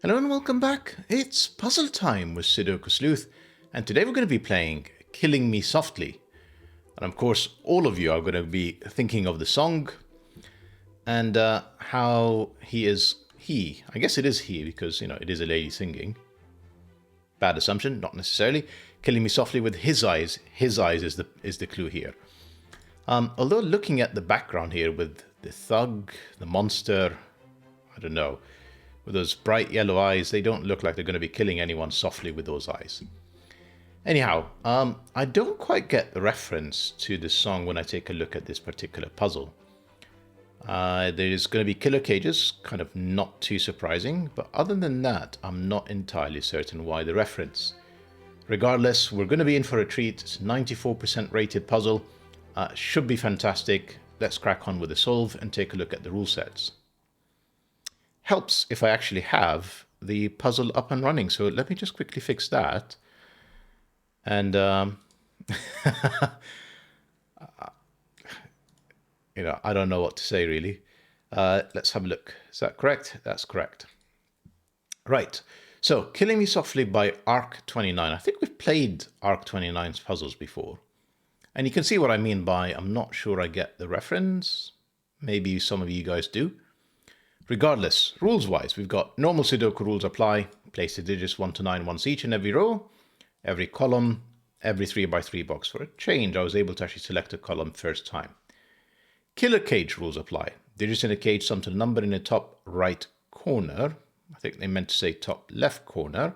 Hello and welcome back. It's puzzle time with Sudoku Sleuth, and today we're going to be playing Killing Me Softly. And of course, all of you are going to be thinking of the song and how I guess it is he because, it is a lady singing. Bad assumption, not necessarily. Killing Me Softly with his eyes. His eyes is the clue here. Although looking at the background here with the thug, the monster, I don't know, with those bright yellow eyes, they don't look like they're going to be killing anyone softly with those eyes. Anyhow, I don't quite get the reference to this song when I take a look at this particular puzzle. There's going to be killer cages, kind of not too surprising, but other than that, I'm not entirely certain why the reference. Regardless, we're going to be in for a treat. It's a 94% rated puzzle. Should be fantastic. Let's crack on with the solve and take a look at the rule sets. Helps if I actually have the puzzle up and running. So let me just quickly fix that. And, I don't know what to say really. Let's have a look. Is that correct? That's correct. Right. So Killing Me Softly by Arc29. I think we've played Arc29's puzzles before. And you can see what I mean by I'm not sure I get the reference. Maybe some of you guys do. Regardless, rules-wise, we've got normal Sudoku rules apply. Place the digits 1 to 9 once each in every row, every column, every 3x3 box. For a change, I was able to actually select a column first time. Killer cage rules apply. Digits in a cage sum to the number in the top right corner. I think they meant to say top left corner.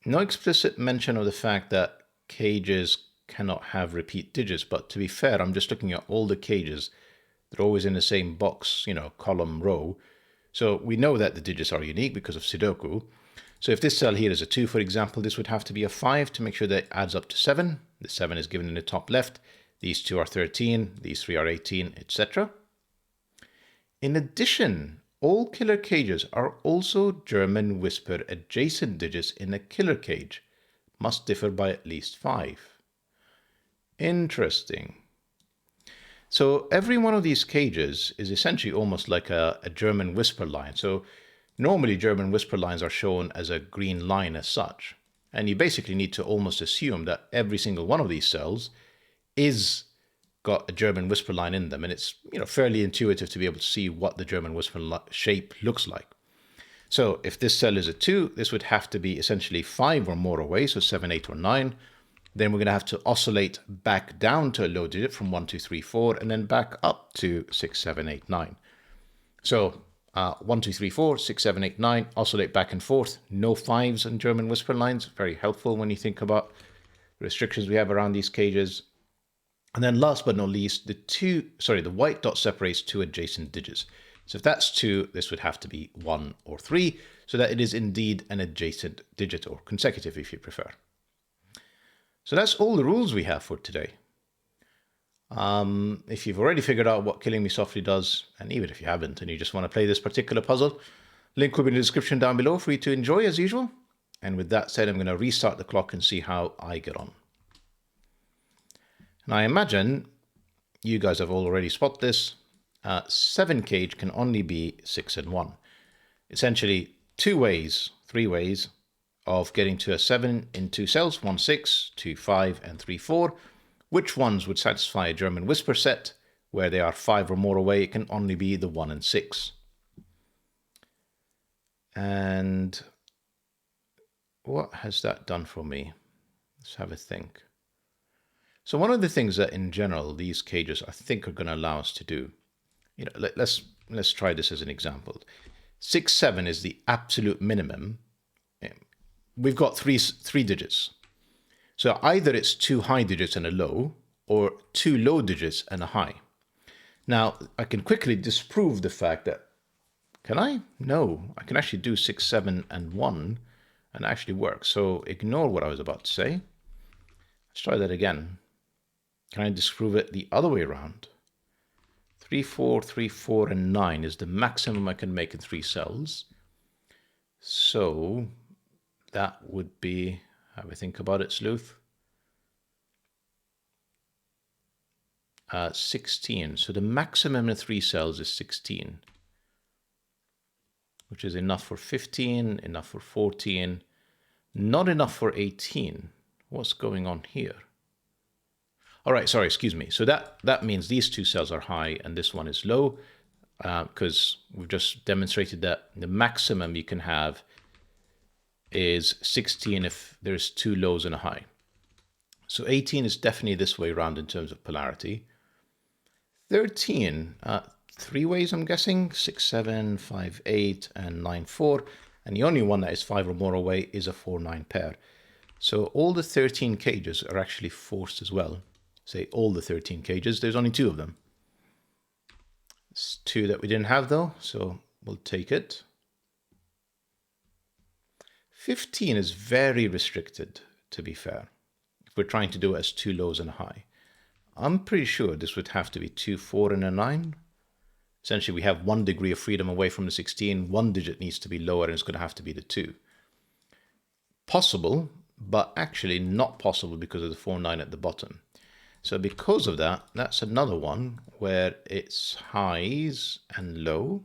No explicit mention of the fact that cages cannot have repeat digits, but to be fair, I'm just looking at all the cages. They're always in the same box, column, row. So we know that the digits are unique because of Sudoku. So if this cell here is a 2, for example, this would have to be a 5 to make sure that it adds up to 7. The 7 is given in the top left. These 2 are 13, these 3 are 18, etc. In addition, all killer cages are also German whisper adjacent digits in a killer cage. Must differ by at least 5. Interesting. So every one of these cages is essentially almost like a German whisper line. So normally German whisper lines are shown as a green line as such. And you basically need to almost assume that every single one of these cells is got a German whisper line in them. And it's fairly intuitive to be able to see what the German whisper shape looks like. So if this cell is a 2, this would have to be essentially 5 or more away, so 7, 8, or 9. Then we're going to have to oscillate back down to a low digit from 1, 2, 3, 4, and then back up to 6, 7, 8, 9. So 1, 2, 3, 4, 6, 7, 8, 9, oscillate back and forth. No 5s in German whisper lines. Very helpful when you think about the restrictions we have around these cages. And then last but not least, the white dot separates 2 adjacent digits. So if that's 2, this would have to be 1 or 3, so that it is indeed an adjacent digit, or consecutive if you prefer. So that's all the rules we have for today. If you've already figured out what Killing Me Softly does, and even if you haven't and you just want to play this particular puzzle, link will be in the description down below for you to enjoy as usual. And with that said, I'm going to restart the clock and see how I get on. And I imagine you guys have already spotted this. 7 cage can only be 6 and 1. Essentially 3 ways of getting to a 7 in 2 cells, 1, 6, 2, 5, and 3, 4. Which ones would satisfy a German whisper set? Where they are 5 or more away, it can only be the 1 and 6. And what has that done for me? Let's have a think. So one of the things that in general these cages I think are going to allow us to do, let's try this as an example. 6, 7 is the absolute minimum. We've got three digits. So either it's 2 high digits and a low, or 2 low digits and a high. Now, I can quickly disprove the fact that, can I? No, I can actually do 6, 7, and 1, and it actually works. So ignore what I was about to say. Let's try that again. Can I disprove it the other way around? 3, 4, 3, 4, and 9 is the maximum I can make in 3 cells. So that would be, have a think about it, Sleuth. 16. So the maximum in 3 cells is 16. which is enough for 15, enough for 14, not enough for 18. What's going on here? All right, sorry, excuse me. So that means these two cells are high and this one is low, because we've just demonstrated that the maximum you can have is 16 if there's two lows and a high. So 18 is definitely this way around in terms of polarity. 13, three ways I'm guessing, 6, 7, 5, 8, and 9, 4. And the only one that is 5 or more away is a 4, 9 pair. So all the 13 cages are actually forced as well. Say all the 13 cages, there's only 2 of them. It's 2 that we didn't have though, so we'll take it. 15 is very restricted, to be fair, if we're trying to do it as 2 lows and a high. I'm pretty sure this would have to be 2, 4, and a 9. Essentially, we have 1 degree of freedom away from the 16. 1 digit needs to be lower, and it's going to have to be the 2. Possible, but actually not possible because of the 4, 9 at the bottom. So because of that, that's another one where it's highs and low.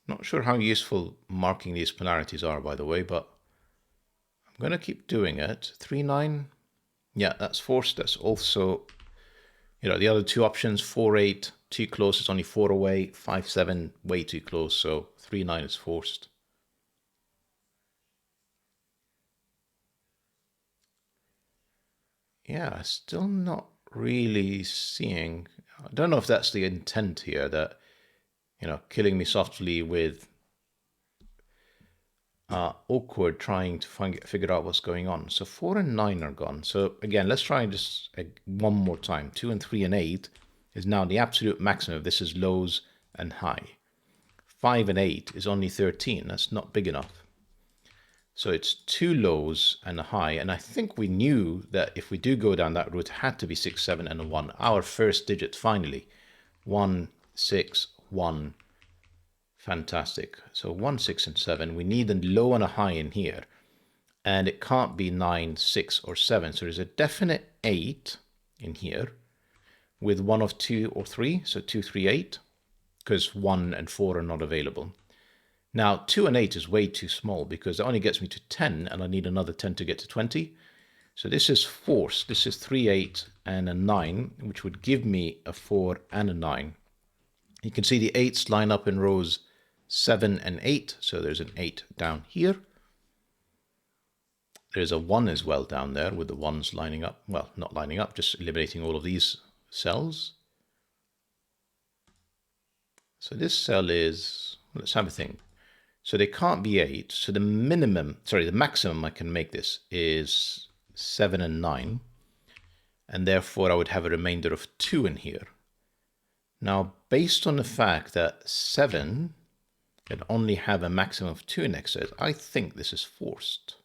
Not sure how useful marking these polarities are, by the way, but I'm going to keep doing it. 3, 9. Yeah, that's forced. That's also, the other 2 options, 4, 8, too close, it's only 4 away. 5, 7, way too close, so 3, 9 is forced. Yeah, still not really seeing. I don't know if that's the intent here, that, killing me softly with awkward trying to figure out what's going on. So 4 and 9 are gone. So again, let's try just one more time. 2 and 3 and 8 is now the absolute maximum. This is lows and high. 5 and 8 is only 13. That's not big enough. So it's 2 lows and a high. And I think we knew that if we do go down that route, it had to be 6, 7, and a 1. Our first digit finally. 1, 6, 1. Fantastic. So 1, 6, and 7. We need a low and a high in here. And it can't be 9, 6, or 7. So there's a definite 8 in here with one of 2 or 3. So 2, 3, 8. Because 1 and 4 are not available. Now 2 and 8 is way too small because it only gets me to 10 and I need another 10 to get to 20. So this is forced. This is 3, 8, and a 9, which would give me a 4 and a 9. You can see the 8s line up in rows 7 and 8. So there's an 8 down here. There's a 1 as well down there with the 1s lining up. Well, not lining up, just eliminating all of these cells. So this cell is, let's have a think. So they can't be 8. So the maximum I can make this is 7 and 9. And therefore I would have a remainder of 2 in here. Now, based on the fact that 7 can only have a maximum of 2 next to it, I think this is forced.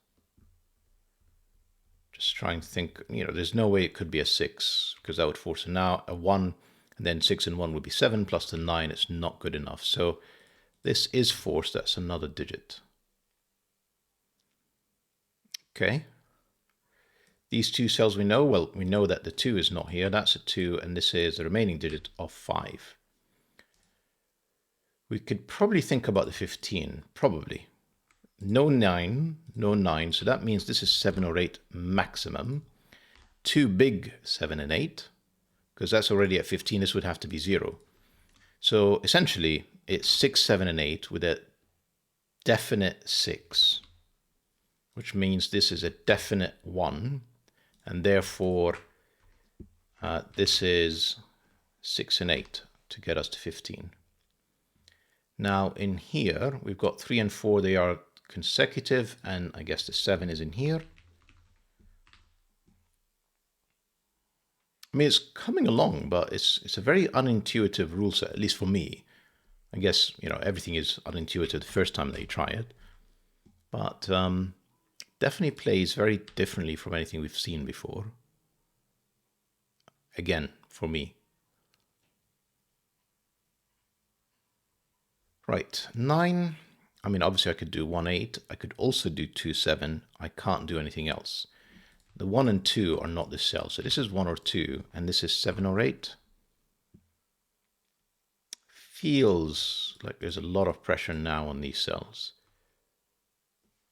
Just trying to think, there's no way it could be a 6 because that would force now a 1, and then 6 and 1 would be 7 plus the 9. It's not good enough. So this is forced. That's another digit. Okay. These 2 cells we know, well, we know that the 2 is not here. That's a 2, and this is the remaining digit of 5. We could probably think about the 15, probably. No 9, no 9, so that means this is 7 or 8 maximum. 2 big 7 and 8, because that's already at 15. This would have to be 0. So essentially, it's 6, 7, and 8 with a definite 6, which means this is a definite 1, and therefore this is 6 and 8 to get us to 15. Now in here, we've got 3 and 4, they are consecutive, and I guess the 7 is in here. I mean, it's coming along, but it's a very unintuitive rule set, at least for me. I guess, everything is unintuitive the first time that you try it. But definitely plays very differently from anything we've seen before. Again, for me. Right, 9. I mean, obviously I could do 1, 8. I could also do 2, 7. I can't do anything else. The 1 and 2 are not this cell. So this is 1 or 2, and this is 7 or 8. feels like there's a lot of pressure now on these cells.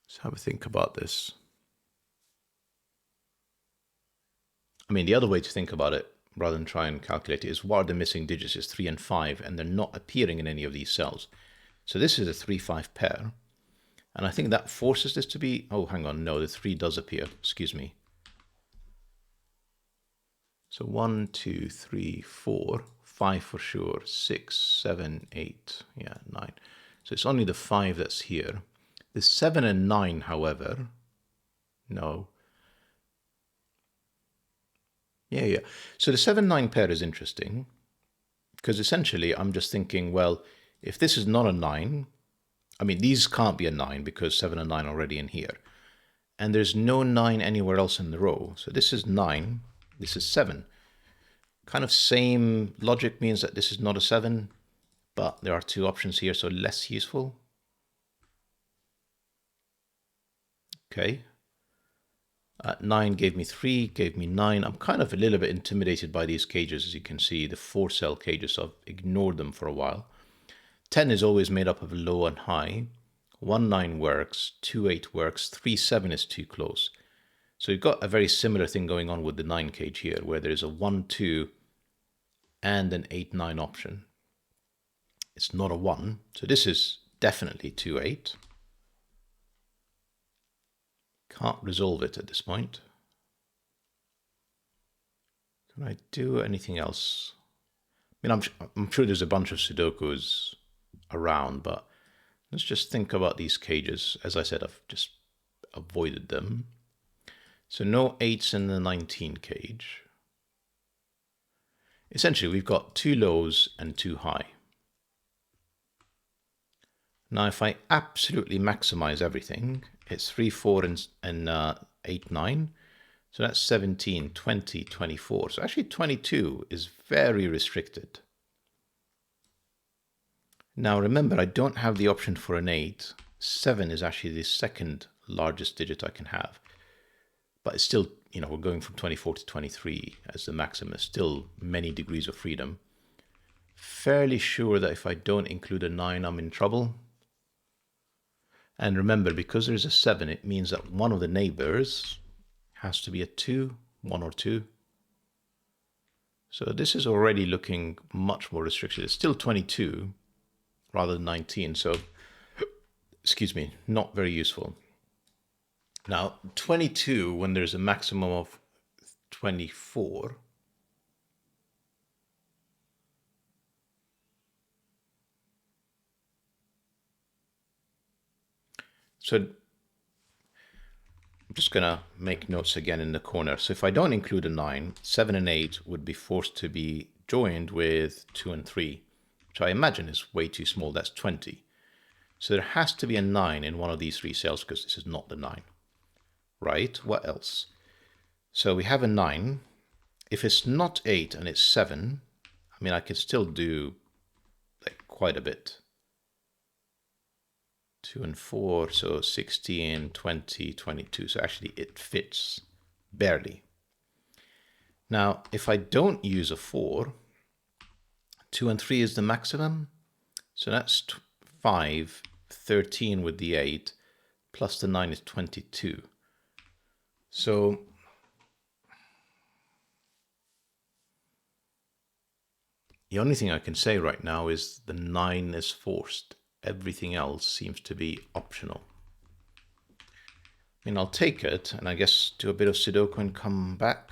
Let's have a think about this. I mean, the other way to think about it, rather than try and calculate it, is what are the missing digits is 3 and 5, and they're not appearing in any of these cells. So this is a 3-5 pair. And I think that forces this to be, oh, hang on, no, the 3 does appear, excuse me. So 1, 2, 3, 4, 5 for sure, 6, 7, 8, yeah, 9. So it's only the 5 that's here. The 7 and 9, however, no. Yeah. So the 7-9 pair is interesting because essentially I'm just thinking, well, if this is not a 9, I mean, these can't be a 9 because 7 and 9 are already in here. And there's no 9 anywhere else in the row. So this is 9, this is 7. Kind of same logic means that this is not a 7, but there are 2 options here, so less useful. Okay. 9 gave me 3, gave me 9. I'm kind of a little bit intimidated by these cages, as you can see, the 4-cell cages, so I've ignored them for a while. 10 is always made up of low and high. 1-9 works, 2-8 works, 3-7 is too close. So you've got a very similar thing going on with the 9 cage here, where there's a 1-2 and an 8-9 option. It's not a 1, so this is definitely 2-8. Can't resolve it at this point. Can I do anything else? I mean, I'm sure there's a bunch of Sudokus around, but let's just think about these cages. As I said, I've just avoided them. So no 8s in the 19 cage. Essentially, we've got 2 lows and 2 high. Now, if I absolutely maximize everything, it's 3, 4, and 8, 9. So that's 17, 20, 24. So actually 22 is very restricted. Now remember, I don't have the option for an 8. 7 is actually the second largest digit I can have. But it's still, you know, we're going from 24 to 23 as the maximum. Still many degrees of freedom. Fairly sure that if I don't include a 9, I'm in trouble. And remember, because there's a 7, it means that one of the neighbors has to be a 2, 1 or 2. So this is already looking much more restricted. It's still 22 rather than 19. So, excuse me, not very useful. Now, 22, when there's a maximum of 24, so I'm just going to make notes again in the corner. So if I don't include a 9, 7 and 8 would be forced to be joined with 2 and 3, which I imagine is way too small. That's 20. So there has to be a 9 in one of these 3 cells because this is not the 9. Right? What else? So we have a 9. If it's not 8 and it's 7, I mean, I can still do like quite a bit. 2 and 4, so 16, 20, 22. So actually it fits barely. Now, if I don't use a 4, 2 and 3 is the maximum. So that's 5, 13 with the 8, plus the 9 is 22. So the only thing I can say right now is the 9 is forced. Everything else seems to be optional. I mean, I'll take it and I guess do a bit of Sudoku and come back.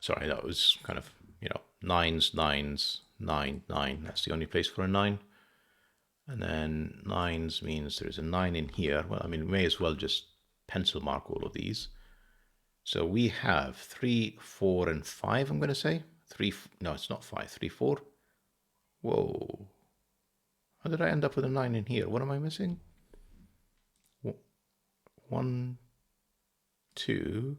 Sorry, that was kind of, you know, 9s, 9s, 9, 9. That's the only place for a 9. And then 9s means there's a 9 in here. Well, I mean, we may as well just pencil mark all of these. So we have 3, 4, and 5, I'm going to say. 3, no, it's not 5, 3, 4. Whoa. How did I end up with a 9 in here? What am I missing? 1, 2.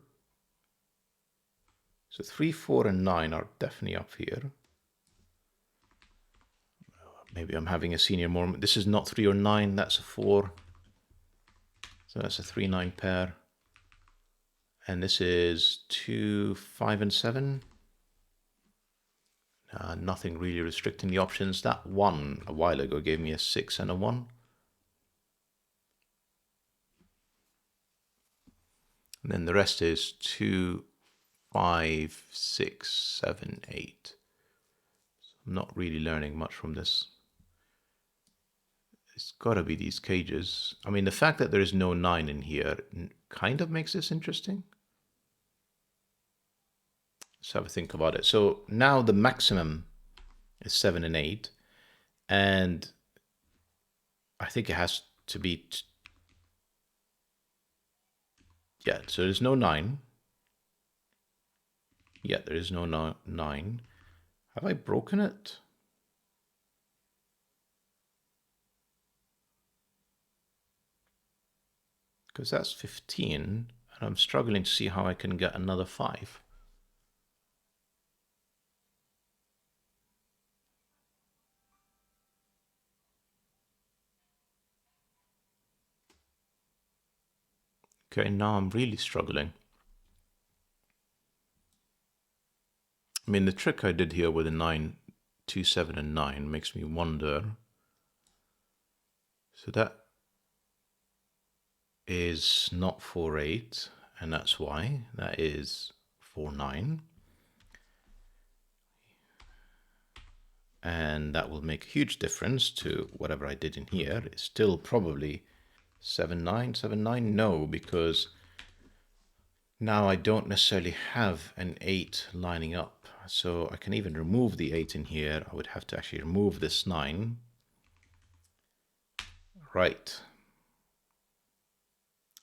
So 3, 4, and 9 are definitely up here. Maybe I'm having a senior moment. This is not 3 or 9, that's a 4. So that's a 3, 9 pair. And this is 2, 5, and 7. Nothing really restricting the options. That one a while ago gave me a 6 and a 1. And then the rest is 2, 5, 6, 7, 8. So I'm not really learning much from this. It's got to be these cages. I mean, the fact that there is no 9 in here kind of makes this interesting. Let's have a think about it. So now the maximum is 7 and 8. And I think it has to be... yeah, so there's no 9. Yeah, there is no 9. Have I broken it? Because that's 15, and I'm struggling to see how I can get another 5. Okay, now I'm really struggling. I mean, the trick I did here with the 9, 2, 7, and 9 makes me wonder. So that is not 4, 8, and that's why. That is 4, 9. And that will make a huge difference to whatever I did in here. It's still probably 7, 9, 7, 9. No, because now I don't necessarily have an 8 lining up. So I can even remove the 8 in here. I would have to actually remove this 9. Right.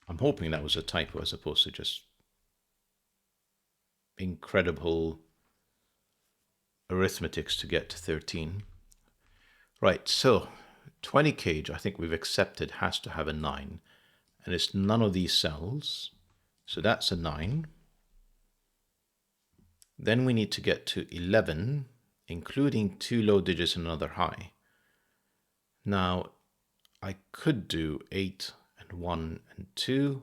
I'm hoping that was a typo as opposed to just incredible arithmetics to get to 13. Right, so 20 cage, I think we've accepted, has to have a 9. And it's none of these cells. So that's a 9. Then we need to get to 11, including 2 low digits and another high. Now, I could do 8 and 1 and 2.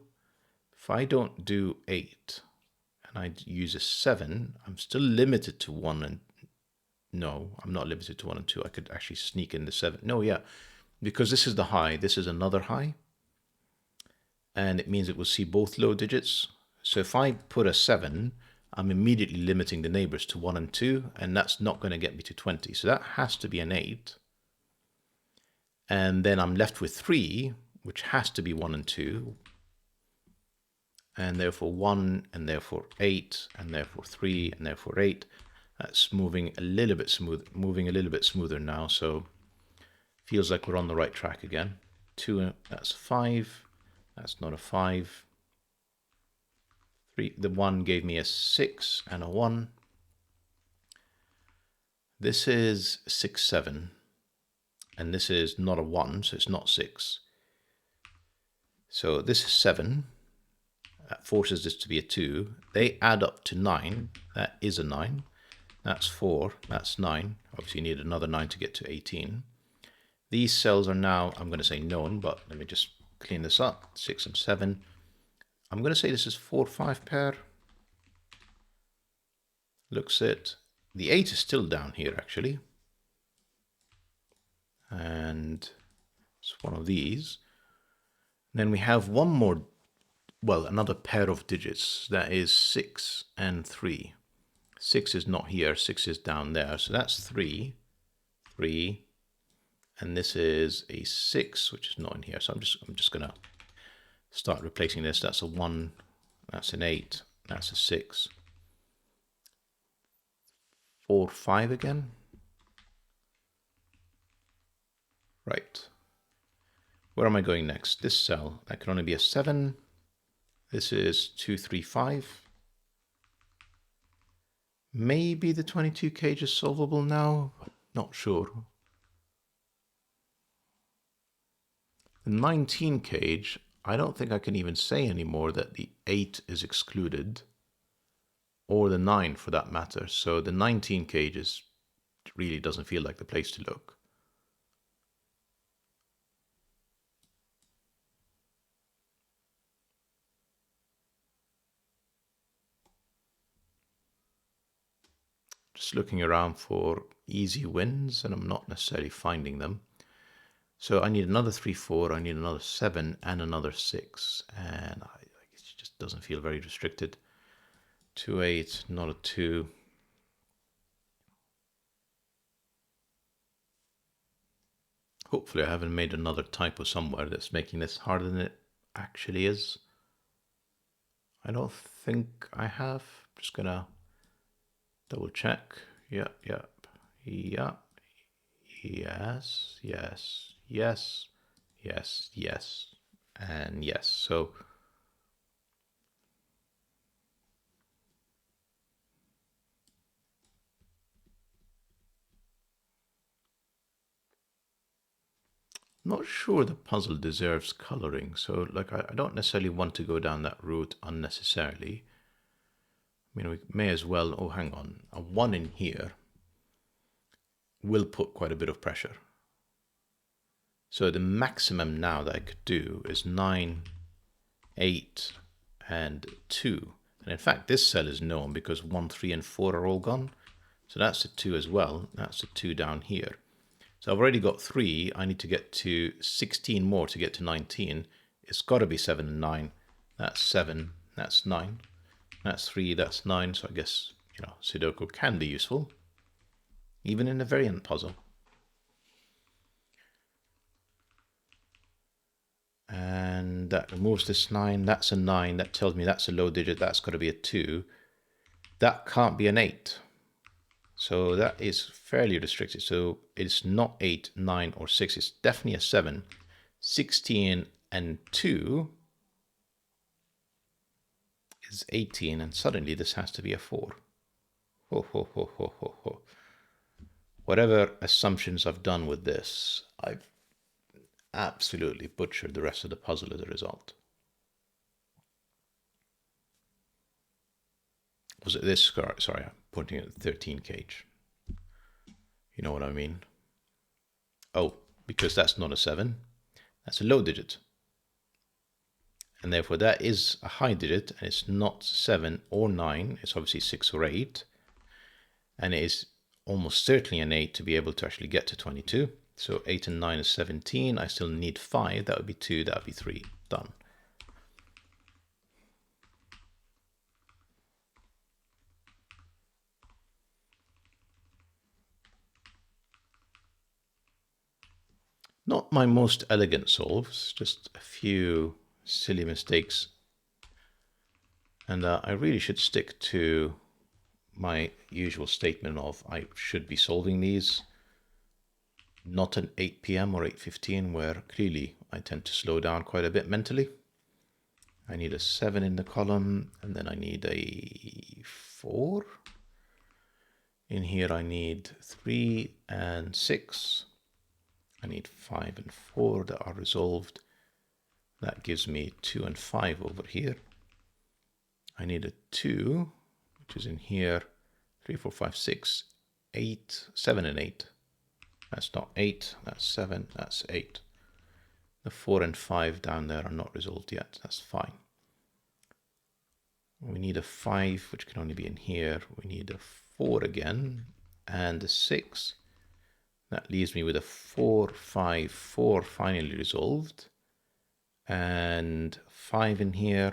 If I don't do 8 and I use a 7, I'm still limited to 1 and... no, I'm not limited to 1 and 2. I could actually sneak in the 7. No, yeah, because this is the high. This is another high. And it means it will see both low digits. So if I put a 7, I'm immediately limiting the neighbors to 1 and 2, and that's not going to get me to 20. So that has to be an 8. And then I'm left with 3, which has to be 1 and 2. And therefore 1, and therefore 8, and therefore 3, and therefore 8. That's moving a little bit smoother now, so feels like we're on the right track again. 2, that's 5. That's not a 5. 3, the 1 gave me a 6 and a 1. This is 6, 7. And this is not a 1, so it's not 6. So this is 7. That forces this to be a 2. They add up to 9. That is a 9. That's 4. That's 9. Obviously you need another 9 to get to 18. These cells are now, I'm going to say known, but let me just clean this up. 6 and 7. I'm going to say this is 4, 5 pair. Looks it. The 8 is still down here, actually. And it's one of these. Then we have one more, well, another pair of digits. That is 6 and 3. 6 is not here, 6 is down there. So that's 3, 3. And this is a 6, which is not in here. So I'm just going to start replacing this. That's a 1, that's an 8, that's a 6. 4, 5 again. Right. Where am I going next? This cell, that can only be a 7. This is 2, 3, 5. Maybe the 22 cage is solvable now. Not sure. The 19 cage, I don't think I can even say anymore that the 8 is excluded. Or the 9 for that matter. So the 19 cage really doesn't feel like the place to look. Just just looking around for easy wins, and I'm not necessarily finding them. So I need another 3, 4, I need another 7, and another 6. And it just doesn't feel very restricted. 2, 8, not a 2. Hopefully I haven't made another typo somewhere that's making this harder than it actually is. I don't think I have. Just gonna double check. Yep. Yes, and yes. So not sure the puzzle deserves coloring. So like I don't necessarily want to go down that route unnecessarily. I mean, we may as well, oh, hang on, a 1 in here will put quite a bit of pressure. So the maximum now that I could do is 9, 8, and 2. And in fact, this cell is known because 1, 3, and 4 are all gone. So that's a 2 as well. That's a 2 down here. So I've already got 3. I need to get to 16 more to get to 19. It's got to be 7 and 9. That's 7. That's 9. That's 3. That's 9. So I guess, Sudoku can be useful, even in a variant puzzle. And that removes this 9. That's a 9. That tells me that's a low digit. That's got to be a 2. That can't be an 8. So that is fairly restricted. So it's not 8, 9, or 6. It's definitely a 7. 16 and 2 is 18. And suddenly this has to be a 4. Ho, ho, ho, ho, ho, ho. Whatever assumptions I've done with this, I've absolutely butchered the rest of the puzzle as a result. Was it this scar? Sorry, I'm pointing at the 13 cage. You know what I mean? Oh, because that's not a 7. That's a low digit. And therefore that is a high digit, and it's not 7 or 9. It's obviously 6 or 8. And it is almost certainly an 8 to be able to actually get to 22. So 8 and 9 is 17. I still need 5. That would be 2. That would be 3. Done. Not my most elegant solves, just a few silly mistakes. And I really should stick to my usual statement of I should be solving these, not at 8 p.m. or 8:15, where clearly I tend to slow down quite a bit mentally. I need a 7 in the column, and then I need a 4. In here I need 3 and 6. I need 5 and 4 that are resolved. That gives me 2 and 5 over here. I need a 2, which is in here. 3, 4, 5, 6, 8, 7 and 8. That's not 8, that's 7, that's 8. The 4 and 5 down there are not resolved yet. That's fine. We need a 5, which can only be in here. We need a 4 again, and a 6. That leaves me with a 4, 5, 4 finally resolved. And 5 in here.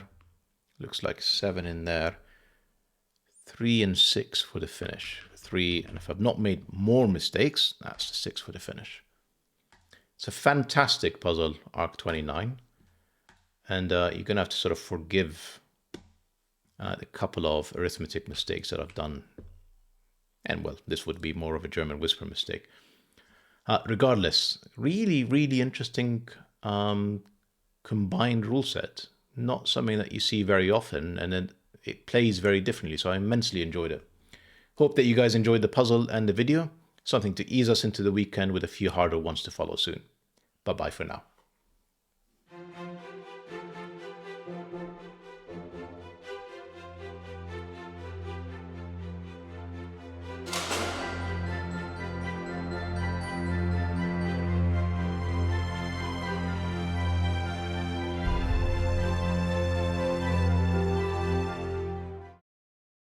Looks like 7 in there. 3 and 6 for the finish. 3, and if I've not made more mistakes, that's the 6 for the finish. It's a fantastic puzzle, Arc 29. And you're going to have to sort of forgive the couple of arithmetic mistakes that I've done. And well, this would be more of a German whisper mistake. Regardless, really, really interesting combined rule set. Not something that you see very often, and then it plays very differently. So I immensely enjoyed it. Hope that you guys enjoyed the puzzle and the video. Something to ease us into the weekend with a few harder ones to follow soon. Bye-bye for now.